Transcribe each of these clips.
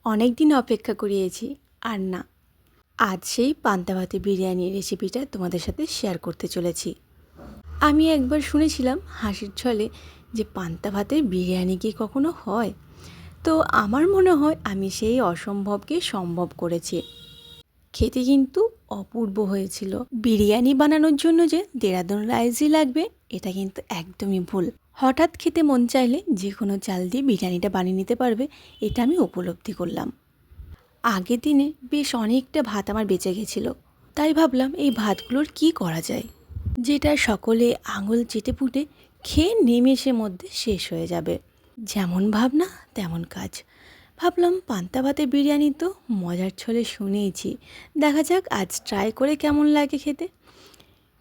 অনেক দিন অপেক্ষা করিয়েছি আর না, আজ সেই পান্তা ভাতে বিরিয়ানির রেসিপিটা তোমাদের সাথে শেয়ার করতে চলেছি। আমি একবার শুনেছিলাম হাসির ছলে যে পান্তা ভাতে বিরিয়ানি কি কখনো হয়। তো আমার মনে হয় আমি সেই অসম্ভবকে সম্ভব করেছি। খেতে কিন্তু অপূর্ব হয়েছিল। বিরিয়ানি বানানোর জন্য যে দেরাদুন রাইসই লাগবে এটা কিন্তু একদমই ভুল। হঠাৎ খেতে মন চাইলে যে কোনো চাল দিয়ে বিরিয়ানিটা বানিয়ে নিতে পারবে, এটা আমি উপলব্ধি করলাম। আগের দিনে বেশ অনেকটা ভাত আমার বেঁচে গেছিলো, তাই ভাবলাম এই ভাতগুলোর কি করা যায়, যেটা সকলে আঙুল চেটেপুটে খেয়ে নিমেষের মধ্যে শেষ হয়ে যাবে। যেমন ভাবনা তেমন কাজ। ভাবলাম পান্তা ভাতে বিরিয়ানি তো মজার ছলে শুনেইছি, দেখা যাক আজ ট্রাই করে কেমন লাগে খেতে।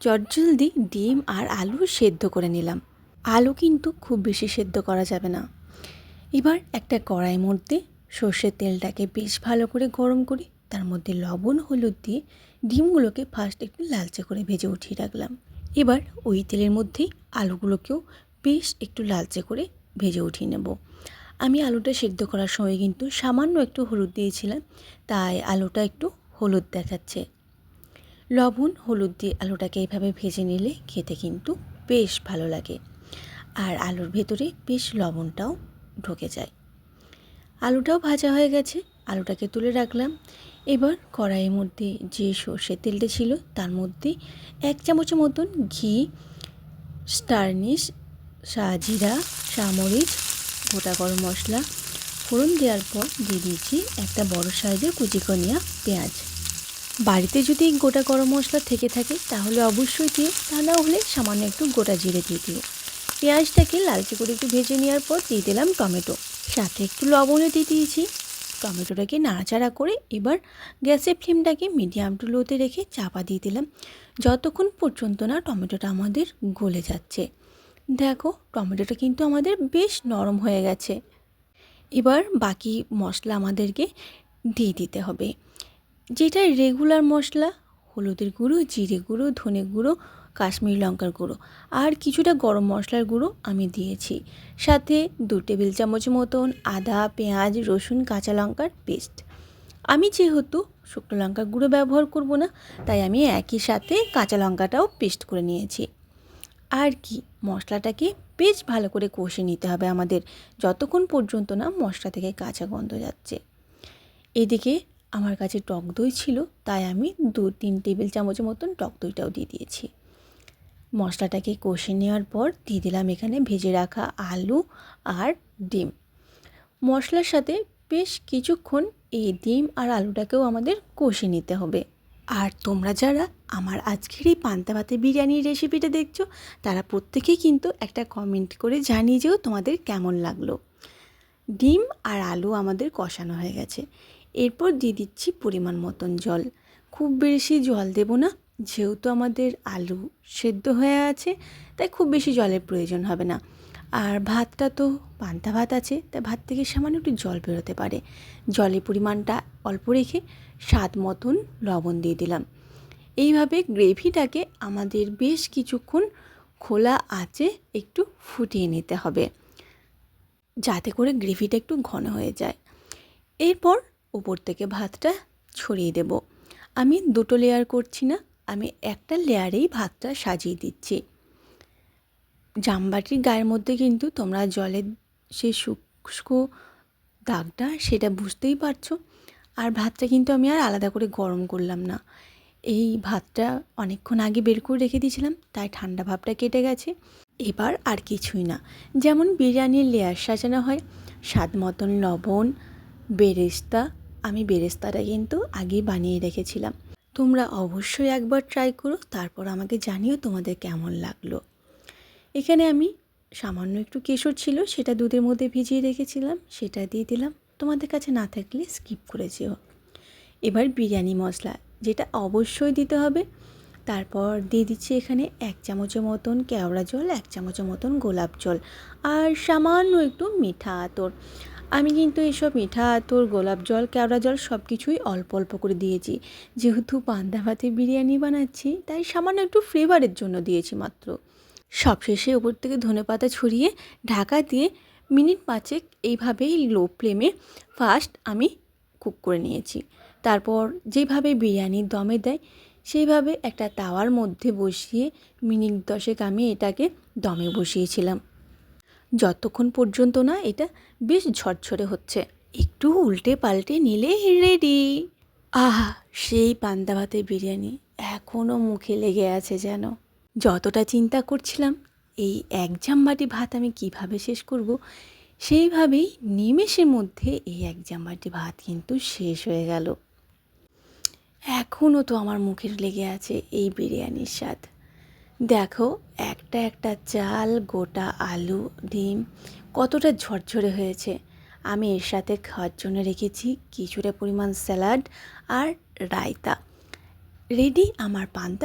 চটজলদি ডিম আর আলু সেদ্ধ করে নিলাম। আলু কিন্তু খুব বেশি সেদ্ধ করা যাবে না। এবার একটা কড়াইয়ের মধ্যে সর্ষের তেলটাকে বেশ ভালো করে গরম করি, তার মধ্যে লবণ হলুদ দিয়ে ডিমগুলোকে ফার্স্ট একটু লালচে করে ভেজে উঠিয়ে রাখলাম। এবার ওই তেলের মধ্যেই আলুগুলোকেও বেশ একটু লালচে করে ভেজে উঠিয়ে নেব। আমি আলুটা সেদ্ধ করার সময় কিন্তু সামান্য একটু হলুদ দিয়েছিলাম, তাই আলুটা একটু হলুদ দেখাচ্ছে। লবণ হলুদ দিয়ে আলুটাকে এইভাবে ভেজে নিলে খেতে কিন্তু বেশ ভালো লাগে, আর আলুর ভেতরে বেশ লবণটাও ঢুকে যায়। আলুটাও ভাজা হয়ে গেছে, আলুটাকে তুলে রাখলাম। এবার কড়াইয়ের মধ্যে যে সর্ষের তেলটা ছিল তার মধ্যে 1 চামচের মতন ঘি, স্টারনিশ, সাজিরা, সামরিচ, গোটা গরম মশলা ফোড়ন দেওয়ার পর দিয়ে দিয়েছি একটা বড় সাইজের কুচি করে নেওয়া পেঁয়াজ। বাড়িতে যদি গোটা গরম মশলা থেকে থাকে তাহলে অবশ্যই দিও, তা না হলে সামান্য একটু গোটা জিরে দিয়ে দিও। পেঁয়াজটাকে লালচে করে একটু ভেজে নেওয়ার পর দিয়ে দিলাম টমেটো, সাথে একটু লবণও দিয়ে দিয়েছি। টমেটোটাকে নাড়াচাড়া করে এবার গ্যাসের ফ্লেমটাকে মিডিয়াম টু লোতে রেখে চাপা দিয়ে দিলাম, যতক্ষণ পর্যন্ত না টমেটোটা আমাদের গলে যাচ্ছে। দেখো টমেটোটা কিন্তু আমাদের বেশ নরম হয়ে গেছে। এবার বাকি মশলা আমাদেরকে দিয়ে দিতে হবে, যেটা রেগুলার মশলা, হলুদের গুঁড়ো, জিরে গুঁড়ো, ধনে গুঁড়ো, কাশ্মীরি লঙ্কার গুঁড়ো আর কিছুটা গরম মশলার গুঁড়ো আমি দিয়েছি। সাথে 2 টেবিল চামচ মতন আদা, পেঁয়াজ, রসুন, কাঁচা লঙ্কার পেস্ট। আমি যেহেতু শুকনো লঙ্কার গুঁড়ো ব্যবহার করব না, তাই আমি একই সাথে কাঁচা লঙ্কাটাও পেস্ট করে নিয়েছি। আর কি, মশলাটাকে বেশ ভালো করে কষে নিতে হবে আমাদের, যতক্ষণ পর্যন্ত না মশলা থেকে কাঁচা গন্ধ যাচ্ছে। এদিকে আমার কাছে টক দই ছিল, তাই আমি 2-3 টেবিল চামচের মতন টক দইটাও দিয়ে দিয়েছি। মশলাটাকে কষে নেওয়ার পর দিয়ে দিলাম এখানে ভেজে রাখা আলু আর ডিম। মশলার সাথে বেশ কিছুক্ষণ এই ডিম আর আলুটাকেও আমাদের কষে নিতে হবে। আর তোমরা যারা আমার আজকের এই পান্তা ভাতে বিরিয়ানির রেসিপিটা দেখছো, তারা প্রত্যেকেই কিন্তু একটা কমেন্ট করে জানিয়ে যেও তোমাদের কেমন লাগলো। ডিম আর আলু আমাদের কষানো হয়ে গেছে, এরপর দিয়ে দিচ্ছি পরিমাণ মতন জল। খুব বেশি জল দেব না, যেহেতু আমাদের আলু সেদ্ধ হয়ে আছে, তাই খুব বেশি জলের প্রয়োজন হবে না। আর ভাতটা তো পান্তা ভাত আছে, তাই ভাত থেকে সামান্য একটু জল বেরোতে পারে। জলের পরিমাণটা অল্প রেখে স্বাদ মতন লবণ দিয়ে দিলাম। এইভাবে গ্রেভিটাকে আমাদের বেশ কিছুক্ষণ খোলা আঁচে একটু ফুটিয়ে নিতে হবে, যাতে করে গ্রেভিটা একটু ঘন হয়ে যায়। এরপর উপর থেকে ভাতটা ছড়িয়ে দেব। আমি 2টো লেয়ার করছি না, আমি একটা লেয়ারেই ভাতটা সাজিয়ে দিচ্ছি। জামবাটির গায়ের মধ্যে কিন্তু তোমরা জলের সে শুষ্ক দাগটা সেটা বুঝতেই পারছো। আর ভাতটা কিন্তু আমি আর আলাদা করে গরম করলাম না, এই ভাতটা অনেকক্ষণ আগে বের করে রেখে দিয়েছিলাম, তাই ঠান্ডা ভাবটা কেটে গেছে। এবার আর কিছুই না, যেমন বিরিয়ানির লেয়ার সাজানো হয়, স্বাদ মতন লবণ, বেরেস্তা। আমি বেরেস্তাটা কিন্তু আগেই বানিয়ে রেখেছিলাম। তোমরা অবশ্যই একবার ট্রাই করো, তারপর আমাকে জানিও তোমাদের কেমন লাগলো। এখানে আমি সামান্য একটু কেশর ছিল, সেটা দুধের মধ্যে ভিজিয়ে রেখেছিলাম, সেটা দিয়ে দিলাম। তোমাদের কাছে না থাকলে স্কিপ করে যেও। এবার বিরিয়ানি মশলা, যেটা অবশ্যই দিতে হবে। তারপর দিয়ে দিচ্ছি এখানে 1 চামচের মতন কেওড়া জল, 1 চামচের মতন গোলাপ জল আর সামান্য একটু মিঠা আতর। আমি কিন্তু এসব মিঠা আতর, গোলাপ জল, কেওড়া জল সব কিছুই অল্প অল্প করে দিয়েছি, যেহেতু পান্তা ভাতে বিরিয়ানি বানাচ্ছি, তাই সামান্য একটু ফ্লেভারের জন্য দিয়েছি মাত্র। সবশেষে উপর থেকে ধনেপাতা ছড়িয়ে ঢাকা দিয়ে মিনিট 5 এইভাবেই লো ফ্লেমে ফার্স্ট আমি কুক করে নিয়েছি। তারপর যেভাবে বিরিয়ানির দমে দেয় সেইভাবে একটা তাওয়ার মধ্যে বসিয়ে মিনিট 10 আমি এটাকে দমে বসিয়েছিলাম, যতক্ষণ পর্যন্ত না এটা বেশ ঝরঝরে হচ্ছে। একটু উল্টে পাল্টে নিলে রেডি। আহা, সেই পান্তা ভাতের বিরিয়ানি এখনও মুখে লেগে আছে যেন। যতটা চিন্তা করছিলাম এই এক জামবাটি ভাত আমি কিভাবে শেষ করব, সেইভাবেই নিমেষের মধ্যে এই এক জামবাটি ভাত কিন্তু শেষ হয়ে গেল। এখনও তো আমার মুখের লেগে আছে এই বিরিয়ানির স্বাদ। দেখো, একটা একটা চাল, গোটা আলু, ডিম কতটা ঝরঝরে হয়েছে। আমি এর সাথে খাওয়ার জন্য রেখেছি কিছুটা পরিমাণ স্যালাড আর রায়তা। রেডি আমার পান্তা